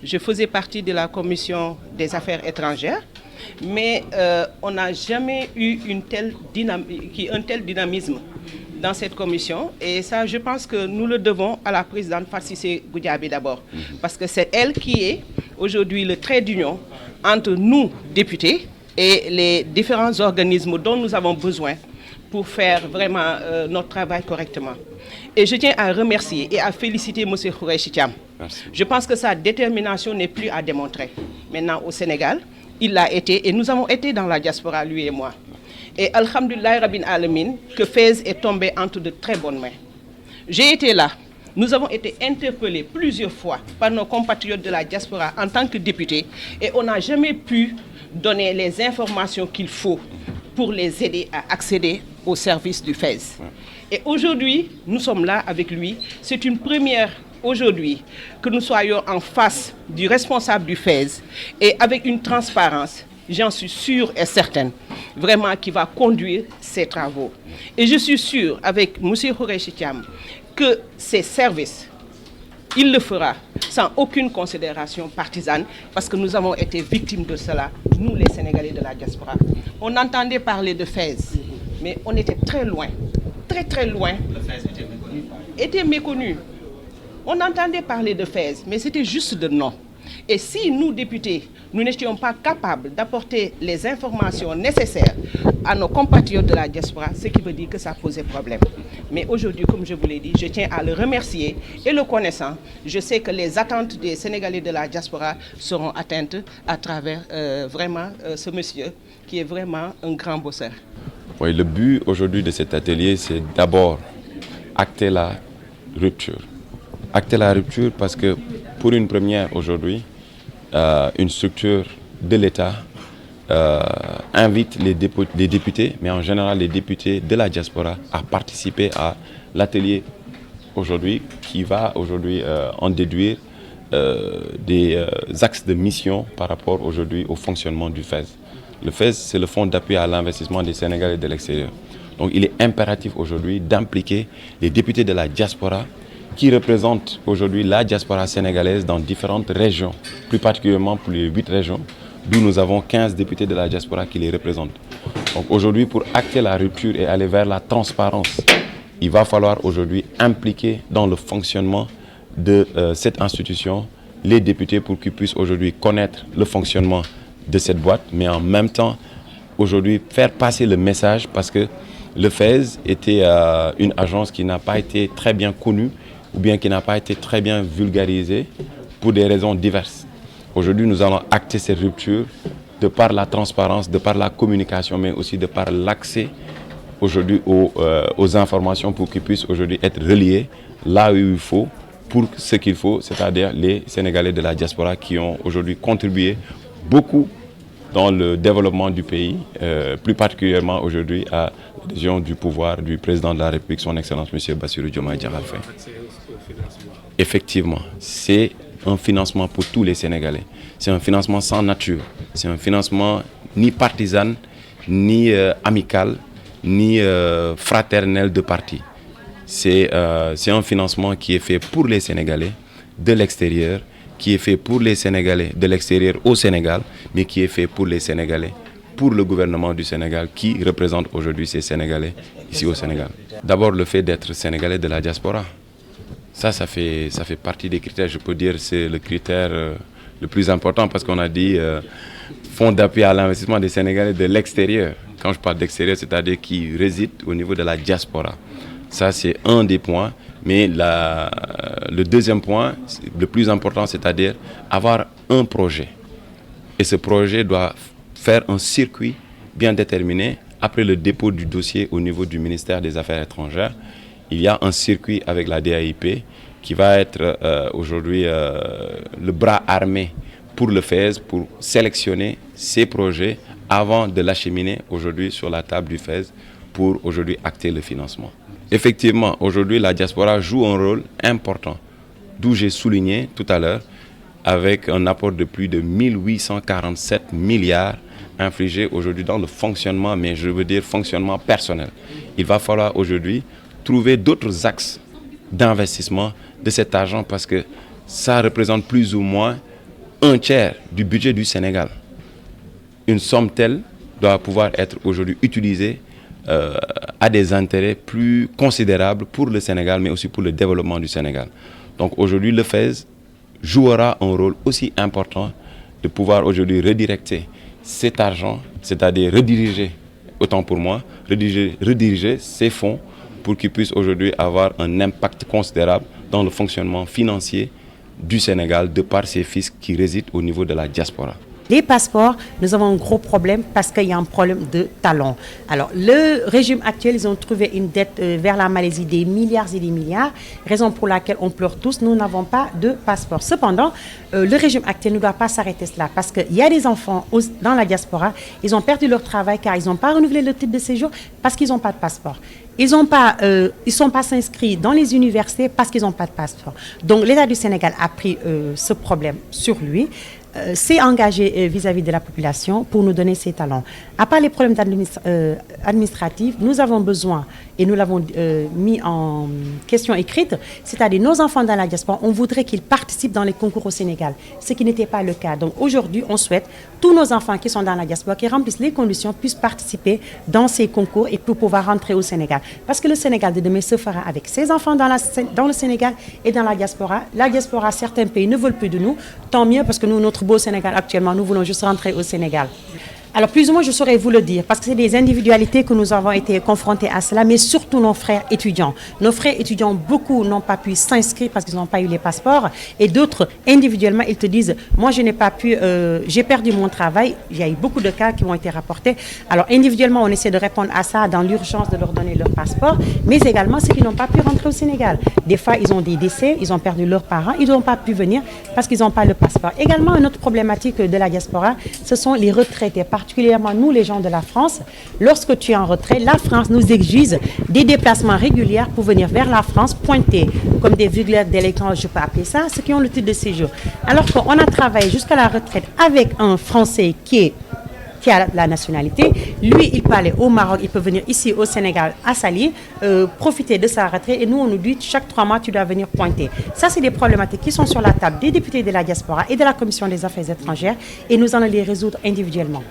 je faisais partie de la commission des affaires étrangères, mais on n'a jamais eu un tel dynamisme dans cette commission. Et ça, je pense que nous le devons à la présidente Fatou Cissé Goudiaby d'abord. Parce que c'est elle qui est aujourd'hui le trait d'union entre nous, députés, et les différents organismes dont nous avons besoin pour faire vraiment notre travail correctement. Et je tiens à remercier et à féliciter M. Khoureyssi Thiam. Je pense que sa détermination n'est plus à démontrer. Maintenant, au Sénégal, il l'a été, et nous avons été dans la diaspora, lui et moi. Et Alhamdulillah Rabbil Alamin, que Fès est tombé entre de très bonnes mains. J'ai été là. Nous avons été interpellés plusieurs fois par nos compatriotes de la diaspora en tant que députés, et on n'a jamais pu donner les informations qu'il faut pour les aider à accéder au service du Fès. Et aujourd'hui, nous sommes là avec lui. C'est une première aujourd'hui que nous soyons en face du responsable du Fès et avec une transparence, j'en suis sûre et certaine, vraiment qui va conduire ces travaux. Et je suis sûre avec M. Khoureyssi Thiam que ces services, il le fera sans aucune considération partisane, parce que nous avons été victimes de cela, nous les Sénégalais de la diaspora. On entendait parler de Fès, mais on était très loin, très loin. Le Fès était méconnu. On entendait parler de Fès, mais c'était juste de nom. Et si nous, députés, nous n'étions pas capables d'apporter les informations nécessaires à nos compatriotes de la diaspora, ce qui veut dire que ça posait problème. Mais aujourd'hui, comme je vous l'ai dit, je tiens à le remercier et le connaissant. Je sais que les attentes des Sénégalais de la diaspora seront atteintes à travers vraiment ce monsieur qui est vraiment un grand bosseur. Oui, le but aujourd'hui de cet atelier, c'est d'abord acter la rupture. Acter la rupture parce que pour une première aujourd'hui, une structure de l'État invite les députés, mais en général les députés de la diaspora à participer à l'atelier aujourd'hui qui va aujourd'hui en déduire des axes de mission par rapport aujourd'hui au fonctionnement du FES. Le FES, c'est le Fonds d'appui à l'investissement des Sénégalais de l'extérieur. Donc il est impératif aujourd'hui d'impliquer les députés de la diaspora qui représentent aujourd'hui la diaspora sénégalaise dans différentes régions, plus particulièrement pour les 8 régions, d'où nous avons 15 députés de la diaspora qui les représentent. Donc aujourd'hui, pour acter la rupture et aller vers la transparence, il va falloir aujourd'hui impliquer dans le fonctionnement de cette institution les députés pour qu'ils puissent aujourd'hui connaître le fonctionnement de cette boîte, mais en même temps, aujourd'hui, faire passer le message parce que le FES était une agence qui n'a pas été très bien connue ou bien qui n'a pas été très bien vulgarisée pour des raisons diverses. Aujourd'hui, nous allons acter cette rupture de par la transparence, de par la communication, mais aussi de par l'accès aujourd'hui aux informations pour qu'ils puissent aujourd'hui être reliés là où il faut, pour ce qu'il faut, c'est-à-dire les Sénégalais de la diaspora qui ont aujourd'hui contribué beaucoup dans le développement du pays, plus particulièrement aujourd'hui à l'adhésion du pouvoir du président de la République, son Excellence M. Bassirou Diomaye Diakhar Faye. Effectivement, c'est un financement pour tous les Sénégalais. C'est un financement sans nature. C'est un financement ni partisan, ni amical, ni fraternel de parti. C'est un financement qui est fait pour les Sénégalais de l'extérieur, qui est fait pour les Sénégalais de l'extérieur au Sénégal, mais qui est fait pour les Sénégalais, pour le gouvernement du Sénégal, qui représente aujourd'hui ces Sénégalais ici au Sénégal. D'abord, le fait d'être Sénégalais de la diaspora. Ça fait partie des critères, je peux dire, c'est le critère le plus important parce qu'on a dit fonds d'appui à l'investissement des Sénégalais de l'extérieur. Quand je parle d'extérieur, c'est-à-dire qui résident au niveau de la diaspora. Ça, c'est un des points. Mais le deuxième point, le plus important, c'est-à-dire avoir un projet. Et ce projet doit faire un circuit bien déterminé. Après le dépôt du dossier au niveau du ministère des Affaires étrangères, il y a un circuit avec la DAIP qui va être aujourd'hui le bras armé pour le FES, pour sélectionner ces projets avant de l'acheminer aujourd'hui sur la table du FES pour aujourd'hui acter le financement. Effectivement, aujourd'hui, la diaspora joue un rôle important, d'où j'ai souligné tout à l'heure, avec un apport de plus de 1847 milliards infligés aujourd'hui dans le fonctionnement, mais je veux dire fonctionnement personnel. Il va falloir aujourd'hui trouver d'autres axes d'investissement de cet argent parce que ça représente plus ou moins un tiers du budget du Sénégal. Une somme telle doit pouvoir être aujourd'hui utilisée à des intérêts plus considérables pour le Sénégal, mais aussi pour le développement du Sénégal. Donc aujourd'hui, le FAISE jouera un rôle aussi important de pouvoir aujourd'hui redirecter cet argent, c'est-à-dire rediriger, autant pour moi, rediriger ces fonds pour qu'ils puissent aujourd'hui avoir un impact considérable dans le fonctionnement financier du Sénégal de par ses fils qui résident au niveau de la diaspora. Les passeports, nous avons un gros problème parce qu'il y a un problème de talent. Alors, le régime actuel, ils ont trouvé une dette vers la Malaisie des milliards et des milliards, raison pour laquelle on pleure tous, nous n'avons pas de passeport. Cependant, le régime actuel ne doit pas s'arrêter cela parce qu'il y a des enfants dans la diaspora, ils ont perdu leur travail car ils n'ont pas renouvelé le titre de séjour parce qu'ils n'ont pas de passeport. Ils ne sont pas inscrits dans les universités parce qu'ils n'ont pas de passeport. Donc, l'État du Sénégal a pris ce problème sur lui. S'est engagé vis-à-vis de la population pour nous donner ces talents. À part les problèmes administratifs, nous avons besoin, et nous l'avons mis en question écrite, c'est-à-dire nos enfants dans la diaspora, on voudrait qu'ils participent dans les concours au Sénégal, ce qui n'était pas le cas. Donc aujourd'hui, on souhaite tous nos enfants qui sont dans la diaspora, qui remplissent les conditions, puissent participer dans ces concours et pour pouvoir rentrer au Sénégal. Parce que le Sénégal de demain se fera avec ses enfants dans le Sénégal et dans la diaspora. La diaspora, certains pays ne veulent plus de nous, tant mieux parce que nous, notre beau Sénégal actuellement, nous voulons juste rentrer au Sénégal. Alors plus ou moins je saurais vous le dire parce que c'est des individualités que nous avons été confrontés à cela, mais surtout nos frères étudiants. Nos frères étudiants, beaucoup n'ont pas pu s'inscrire parce qu'ils n'ont pas eu les passeports et d'autres individuellement ils te disent moi je n'ai pas pu, j'ai perdu mon travail. Il y a eu beaucoup de cas qui ont été rapportés. Alors individuellement on essaie de répondre à ça dans l'urgence de leur donner leur passeport, mais également ceux qui n'ont pas pu rentrer au Sénégal. Des fois ils ont des décès, ils ont perdu leurs parents, ils n'ont pas pu venir parce qu'ils n'ont pas le passeport. Également une autre problématique de la diaspora, ce sont les retraités, particulièrement nous les gens de la France. Lorsque tu es en retrait, la France nous exige des déplacements réguliers pour venir vers la France, pointer comme des virgulaires délinquants, je peux appeler ça, ceux qui ont le titre de séjour. Alors qu'on a travaillé jusqu'à la retraite avec un Français qui a la nationalité, lui il peut aller au Maroc, il peut venir ici au Sénégal à Saly, profiter de sa retraite et nous on nous dit chaque 3 mois tu dois venir pointer. Ça c'est des problématiques qui sont sur la table des députés de la diaspora et de la Commission des affaires étrangères et nous allons les résoudre individuellement.